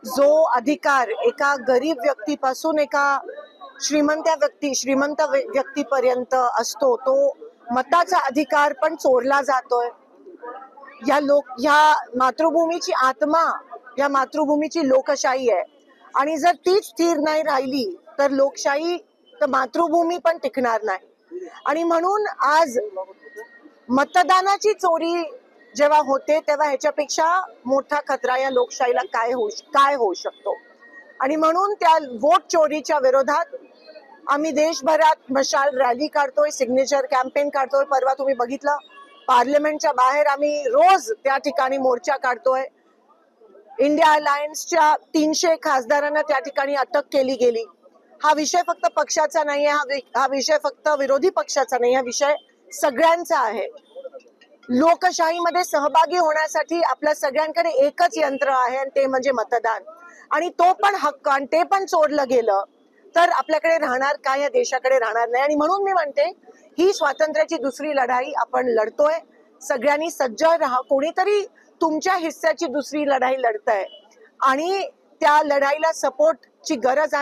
जो अधिकार एका गरीब व्यक्तीपासून एका श्रीमंत व्यक्तीपर्यंत असतो, तो मताचा अधिकार पण चोरला जातोय. या मातृभूमीची आत्मा, या मातृभूमीची लोकशाही आहे. आणि जर तीच स्थिर नाही राहिली तर लोकशाही, तर मातृभूमी पण टिकणार नाही. आणि म्हणून आज मतदानाची चोरी जेव्हा होते तेव्हा ह्याच्यापेक्षा मोठा खतरा या लोकशाहीला काय होऊ शकतो. आणि म्हणून त्या वोट चोरीच्या विरोधात आम्ही देशभरात मशाल रॅली काढतोय, सिग्नेचर कॅम्पेन काढतोय. परवा तुम्ही बघितलं, पार्लमेंटच्या बाहेर आम्ही रोज त्या ठिकाणी मोर्चा काढतोय. इंडिया अलायन्सच्या 300 खासदारांना त्या ठिकाणी अटक केली गेली. हा विषय फक्त पक्षाचा नाही आहे, हा विषय फक्त विरोधी पक्षाचा नाही, हा विषय सगळ्यांचा आहे. लोकशाहीमध्ये सहभागी होण्यासाठी आपल्या सगळ्यांकडे एकच यंत्र आहे आणि ते म्हणजे मतदान. आणि तो पण हक्क, आणि ते पण चोरलं गेलं तर आपल्याकडे राहणार काय, या देशाकडे राहणार नाही. आणि म्हणून मी म्हणते, ही स्वातंत्र्याची दुसरी लढाई आपण लढतोय. सगळ्यांनी सज्ज राहा. कोणीतरी तुमच्या हिस्स्याची दुसरी लढाई लढतंय आणि त्या लढाईला सपोर्टची गरज आहे.